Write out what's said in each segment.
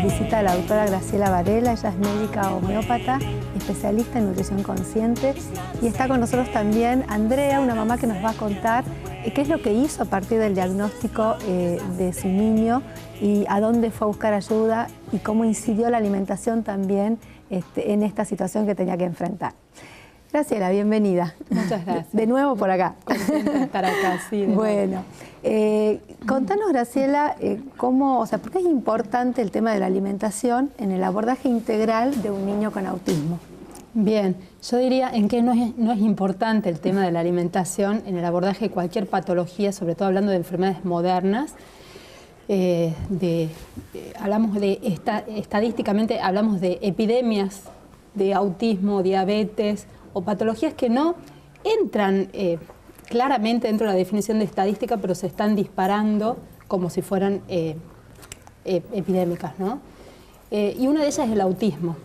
visita a la doctora Graciela Varela. Ella es médica homeópata, especialista en nutrición consciente. Y está con nosotros también Andrea, una mamá que nos va a contar qué es lo que hizo a partir del diagnóstico de su niño y a dónde fue a buscar ayuda y cómo incidió la alimentación también en esta situación que tenía que enfrentar. Graciela, bienvenida. Muchas gracias. De nuevo por acá. Contenta de estar acá, sí. Bueno, contanos, Graciela, ¿por qué es importante el tema de la alimentación en el abordaje integral de un niño con autismo? Bien, yo diría en que no es importante el tema de la alimentación en el abordaje de cualquier patología, sobre todo hablando de enfermedades modernas. Estadísticamente hablamos de epidemias de autismo, diabetes o patologías que no entran claramente dentro de la definición de estadística, pero se están disparando como si fueran epidémicas, ¿no? Y una de ellas es el autismo.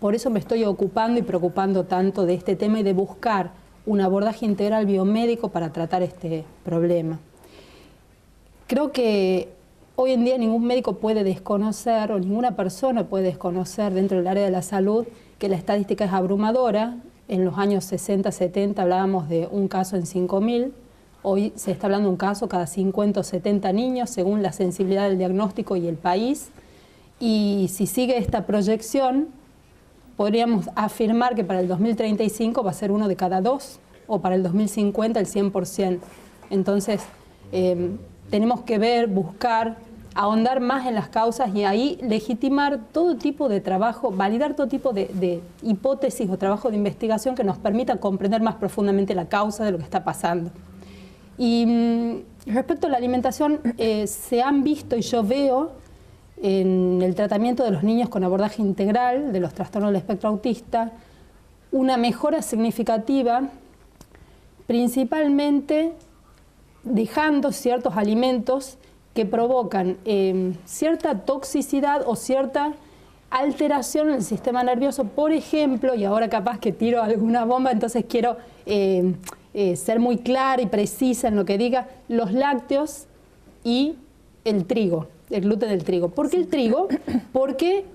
Por eso me estoy ocupando y preocupando tanto de este tema y de buscar un abordaje integral biomédico para tratar este problema. Creo que hoy en día ningún médico puede desconocer, o ninguna persona puede desconocer dentro del área de la salud, que la estadística es abrumadora. En los años 60, 70 hablábamos de un caso en 5.000, hoy se está hablando de un caso cada 50 o 70 niños, según la sensibilidad del diagnóstico y el país. Y si sigue esta proyección, podríamos afirmar que para el 2035 va a ser 1 de cada 2, o para el 2050 el 100%. Entonces, tenemos que ver, buscar, ahondar más en las causas y ahí legitimar todo tipo de trabajo, validar todo tipo de hipótesis o trabajo de investigación que nos permita comprender más profundamente la causa de lo que está pasando. Y respecto a la alimentación, se han visto, y yo veo en el tratamiento de los niños con abordaje integral de los trastornos del espectro autista, una mejora significativa, principalmente dejando ciertos alimentos que provocan cierta toxicidad o cierta alteración en el sistema nervioso. Por ejemplo, y ahora capaz que tiro alguna bomba, entonces quiero ser muy clara y precisa en lo que diga, los lácteos y el trigo, el gluten del trigo. ¿Por qué el trigo? Porque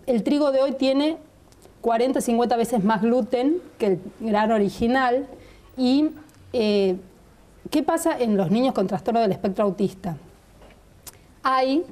el trigo de hoy tiene 40, 50 veces más gluten que el grano original. Y ¿qué pasa en los niños con trastorno del espectro autista? Hay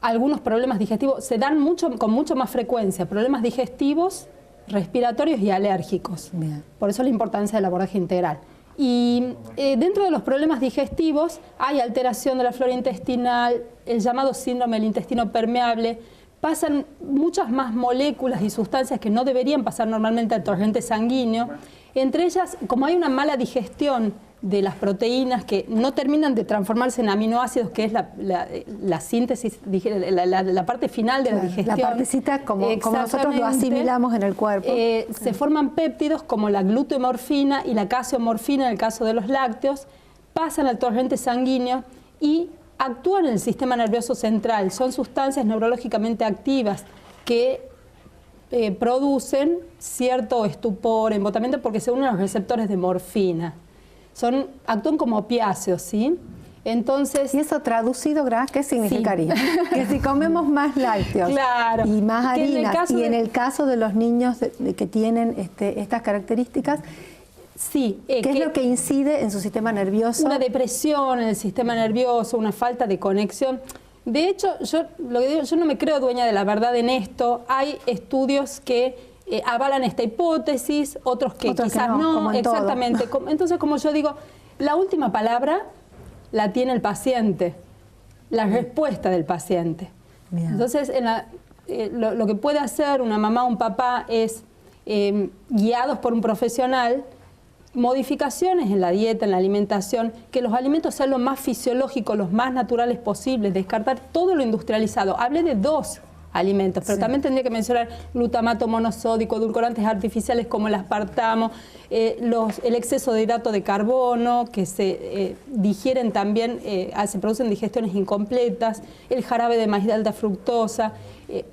algunos problemas digestivos, se dan con mucho más frecuencia, problemas digestivos, respiratorios y alérgicos. Bien. Por eso la importancia del abordaje integral. Y dentro de los problemas digestivos hay alteración de la flora intestinal, el llamado síndrome del intestino permeable, pasan muchas más moléculas y sustancias que no deberían pasar normalmente al torrente sanguíneo. Entre ellas, como hay una mala digestión de las proteínas que no terminan de transformarse en aminoácidos, que es la síntesis, la parte final de la digestión. La partecita como nosotros lo asimilamos en el cuerpo. Se forman péptidos como la glutamorfina y la caseomorfina en el caso de los lácteos, pasan al torrente sanguíneo y actúan en el sistema nervioso central. Son sustancias neurológicamente activas que producen cierto estupor, embotamiento, porque se unen a los receptores de morfina. Actúan como opiáceos, ¿sí? Entonces, ¿y eso traducido, qué significaría? Sí. Que si comemos más lácteos, claro, y más harinas, y en el caso de los niños que tienen estas características, sí, ¿qué es lo que incide en su sistema nervioso? Una depresión en el sistema nervioso, una falta de conexión. De hecho, yo no me creo dueña de la verdad en esto. Hay estudios que avalan esta hipótesis, otros que quizás no, exactamente. Entonces, como yo digo, la última palabra la tiene el paciente, la respuesta del paciente. Bien. Entonces, lo que puede hacer una mamá o un papá es, guiados por un profesional, modificaciones en la dieta, en la alimentación, que los alimentos sean lo más fisiológicos, los más naturales posibles, descartar todo lo industrializado. Hablé de 2 alimentos, pero sí, también tendría que mencionar glutamato monosódico, edulcorantes artificiales como el aspartamo, el exceso de hidrato de carbono, que se digieren también, se producen digestiones incompletas, el jarabe de maíz de alta fructosa,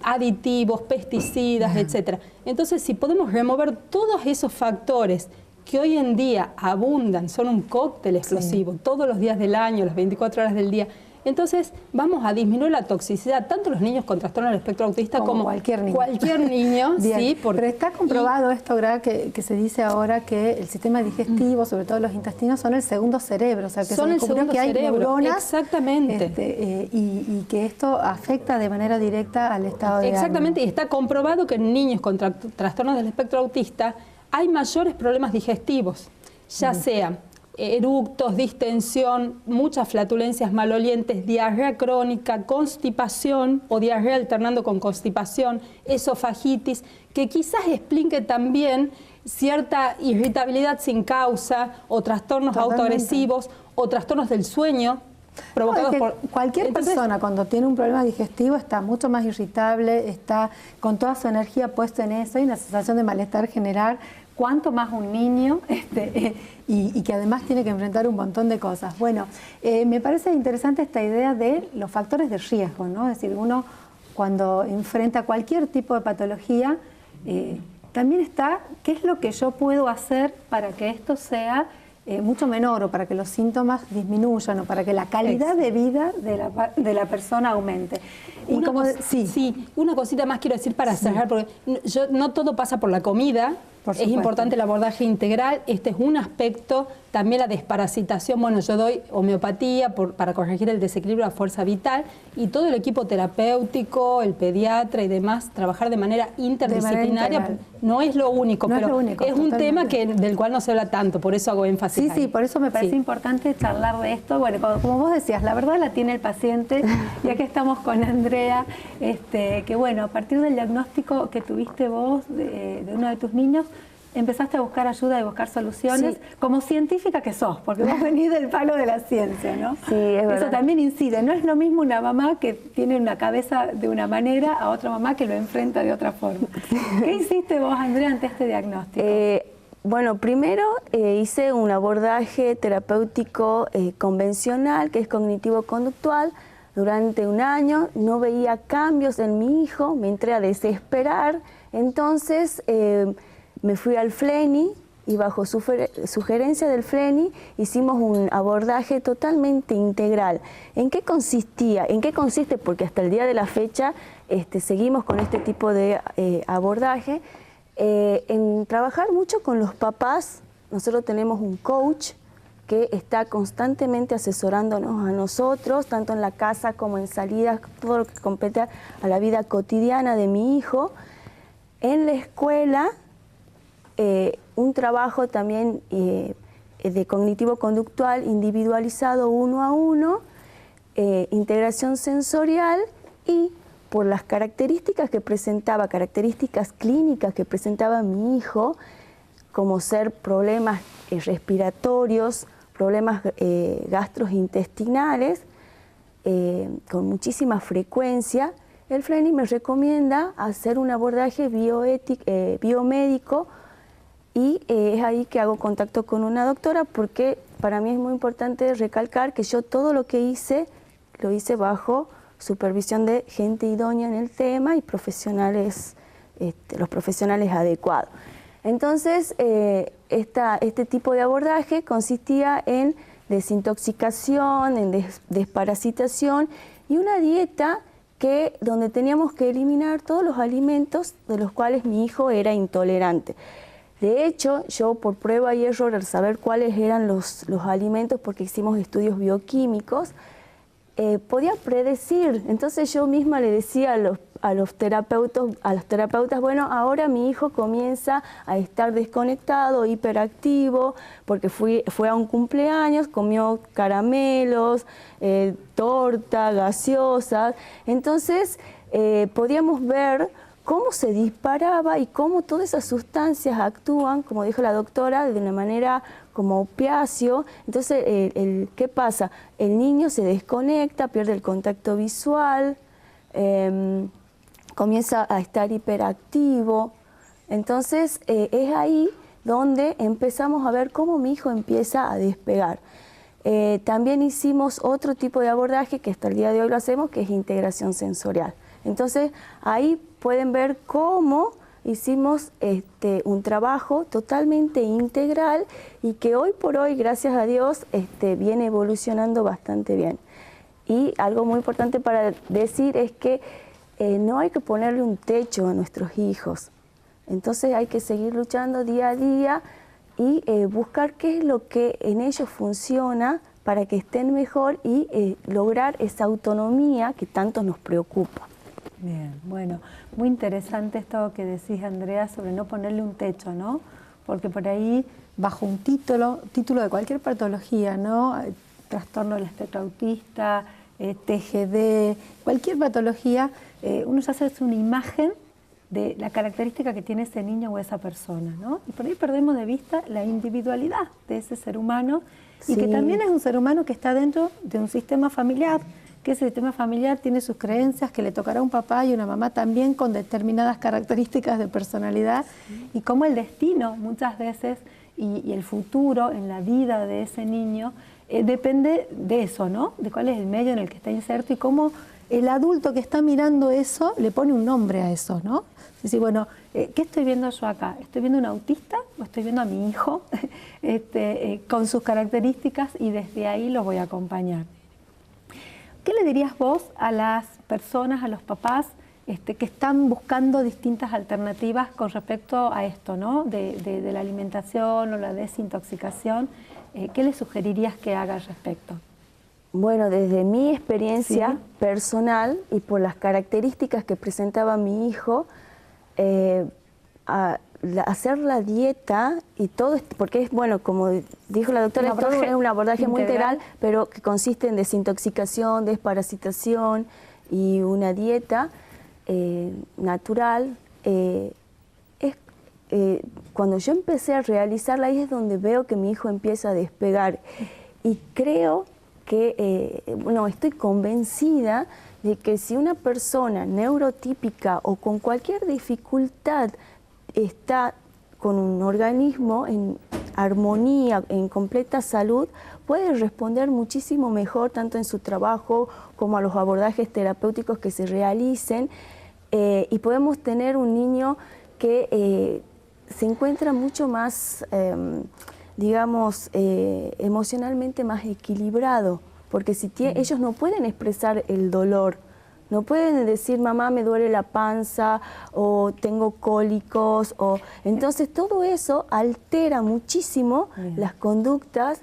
aditivos, pesticidas, etc. Entonces, si podemos remover todos esos factores que hoy en día abundan, son un cóctel explosivo, sí, todos los días del año, las 24 horas del día, Entonces vamos a disminuir la toxicidad, tanto los niños con trastorno del espectro autista como cualquier niño. Cualquier niño, sí. Pero está comprobado esto, Gra, que se dice ahora que el sistema digestivo, sobre todo los intestinos, son el segundo cerebro. O sea, que son se el segundo que hay cerebro, neuronas, exactamente. Y que esto afecta de manera directa al estado de Exactamente, ánimo. y está comprobado que en niños con trastornos del espectro autista hay mayores problemas digestivos, ya sea eructos, distensión, muchas flatulencias malolientes, diarrea crónica, constipación o diarrea alternando con constipación, esofagitis, que quizás explique también cierta irritabilidad sin causa o trastornos autoagresivos o trastornos del sueño provocados por... Cualquier persona cuando tiene un problema digestivo está mucho más irritable, está con toda su energía puesta en eso, hay una sensación de malestar general. Cuánto más un niño y que además tiene que enfrentar un montón de cosas. Bueno, me parece interesante esta idea de los factores de riesgo, ¿no? Es decir, uno cuando enfrenta cualquier tipo de patología, también está qué es lo que yo puedo hacer para que esto sea mucho menor o para que los síntomas disminuyan o para que la calidad de vida de la persona aumente. Y sí, una cosita más quiero decir para cerrar, porque no todo pasa por la comida. Es importante el abordaje integral, este es un aspecto, también la desparasitación, bueno, yo doy homeopatía para corregir el desequilibrio de la fuerza vital y todo el equipo terapéutico, el pediatra y demás, trabajar de manera interdisciplinaria, no es lo único, pero es un tema del cual no se habla tanto, por eso hago énfasis ahí. Sí, por eso me parece importante charlar de esto. Bueno, como vos decías, la verdad la tiene el paciente, ya que estamos con Andrea, que bueno, a partir del diagnóstico que tuviste vos de uno de tus niños, empezaste a buscar ayuda y buscar soluciones, como científica que sos, porque vos venís del palo de la ciencia, ¿no? Sí, es verdad. Eso también incide, no es lo mismo una mamá que tiene una cabeza de una manera a otra mamá que lo enfrenta de otra forma. ¿Qué hiciste vos, Andrea, ante este diagnóstico? Bueno, primero hice un abordaje terapéutico convencional, que es cognitivo-conductual. Durante un año no veía cambios en mi hijo, me entré a desesperar, entonces me fui al FLENI y bajo sugerencia del FLENI hicimos un abordaje totalmente integral. ¿En qué consistía? ¿En qué consiste? Porque hasta el día de la fecha seguimos con este tipo de abordaje. En trabajar mucho con los papás. Nosotros tenemos un coach que está constantemente asesorándonos a nosotros, tanto en la casa como en salidas, todo lo que compete a la vida cotidiana de mi hijo. En la escuela, un trabajo también de cognitivo-conductual individualizado 1 a 1, integración sensorial y por las características que presentaba, características clínicas que presentaba mi hijo, como ser problemas respiratorios, problemas gastrointestinales, con muchísima frecuencia, el FLENI me recomienda hacer un abordaje biomédico y es ahí que hago contacto con una doctora porque para mí es muy importante recalcar que yo todo lo que hice, lo hice bajo supervisión de gente idónea en el tema y profesionales, los profesionales adecuados. Entonces, este tipo de abordaje consistía en desintoxicación, en desparasitación y una dieta donde teníamos que eliminar todos los alimentos de los cuales mi hijo era intolerante. De hecho, yo por prueba y error, al saber cuáles eran los alimentos, porque hicimos estudios bioquímicos, podía predecir. Entonces yo misma le decía a los terapeutas, bueno, ahora mi hijo comienza a estar desconectado, hiperactivo, porque fue a un cumpleaños, comió caramelos, torta, gaseosas. Entonces podíamos ver cómo se disparaba y cómo todas esas sustancias actúan, como dijo la doctora, de una manera como opiáceo. Entonces, ¿qué pasa? El niño se desconecta, pierde el contacto visual, comienza a estar hiperactivo. Entonces, es ahí donde empezamos a ver cómo mi hijo empieza a despegar. También hicimos otro tipo de abordaje que hasta el día de hoy lo hacemos, que es integración sensorial. Entonces, ahí pueden ver cómo hicimos un trabajo totalmente integral y que hoy por hoy, gracias a Dios, viene evolucionando bastante bien. Y algo muy importante para decir es que no hay que ponerle un techo a nuestros hijos. Entonces hay que seguir luchando día a día y buscar qué es lo que en ellos funciona para que estén mejor y lograr esa autonomía que tanto nos preocupa. Bien, bueno, muy interesante esto que decís, Andrea, sobre no ponerle un techo, ¿no? Porque por ahí, bajo un título de cualquier patología, ¿no? Trastorno del espectro autista, TGD, cualquier patología, uno ya se hace una imagen de la característica que tiene ese niño o esa persona, ¿no? Y por ahí perdemos de vista la individualidad de ese ser humano, sí, y que también es un ser humano que está dentro de un sistema familiar, que ese sistema familiar tiene sus creencias, que le tocará a un papá y una mamá también con determinadas características de personalidad, sí, y cómo el destino muchas veces y el futuro en la vida de ese niño depende de eso, ¿no? De cuál es el medio en el que está inserto y cómo el adulto que está mirando eso le pone un nombre a eso, ¿no? Es decir, bueno, ¿qué estoy viendo yo acá? ¿Estoy viendo un autista o estoy viendo a mi hijo con sus características y desde ahí lo voy a acompañar? ¿Qué le dirías vos a las personas, a los papás que están buscando distintas alternativas con respecto a esto, ¿no? de la alimentación o la desintoxicación? ¿Qué les sugerirías que haga al respecto? Bueno, desde mi experiencia, sí, personal y por las características que presentaba mi hijo, hacer la dieta y todo, porque es, bueno, como dijo la doctora, es un abordaje muy integral, pero que consiste en desintoxicación, desparasitación y una dieta natural. Cuando yo empecé a realizarla, ahí es donde veo que mi hijo empieza a despegar. Y creo que, bueno, estoy convencida de que si una persona neurotípica o con cualquier dificultad está con un organismo en armonía, en completa salud, puede responder muchísimo mejor tanto en su trabajo como a los abordajes terapéuticos que se realicen, y podemos tener un niño que se encuentra mucho más, digamos, emocionalmente más equilibrado, porque si ellos no pueden expresar el dolor, no pueden decir, mamá, me duele la panza, o tengo cólicos, entonces todo eso altera muchísimo las conductas,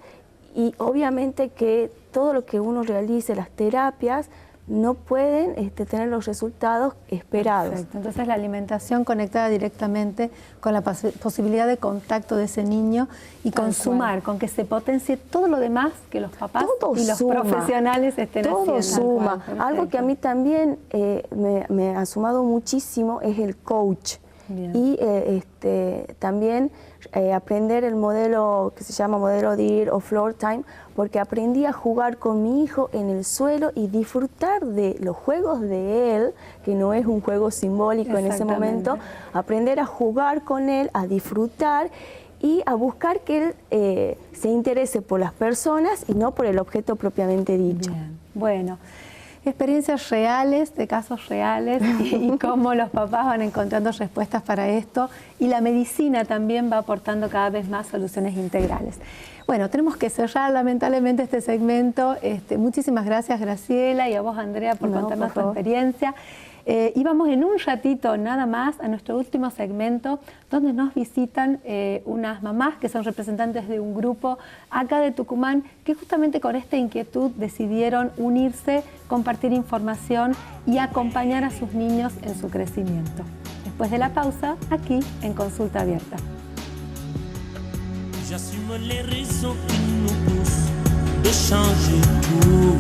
y obviamente que todo lo que uno realice, las terapias, no pueden tener los resultados esperados. Perfecto. Entonces la alimentación conectada directamente con la posibilidad de contacto de ese niño y con sumar, con que se potencie todo lo demás que los papás y los profesionales estén haciendo. Todo suma. Algo que a mí también me ha sumado muchísimo es el coach. Bien. Y también aprender el modelo que se llama modelo DIR o Floor Time, porque aprendí a jugar con mi hijo en el suelo y disfrutar de los juegos de él, que no es un juego simbólico en ese momento, aprender a jugar con él, a disfrutar y a buscar que él se interese por las personas y no por el objeto propiamente dicho. Bien. Bueno, experiencias reales, de casos reales, y cómo los papás van encontrando respuestas para esto, y la medicina también va aportando cada vez más soluciones integrales. Bueno, tenemos que cerrar lamentablemente este segmento. Muchísimas gracias, Graciela, y a vos, Andrea, por contarnos tu experiencia. Y vamos en un ratito nada más a nuestro último segmento, donde nos visitan unas mamás que son representantes de un grupo acá de Tucumán, que justamente con esta inquietud decidieron unirse, compartir información y acompañar a sus niños en su crecimiento. Después de la pausa, aquí en Consulta Abierta. J'assume les raisons qui nous poussent de changer tout.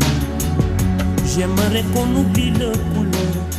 J'aimerais qu'on oublie le couleur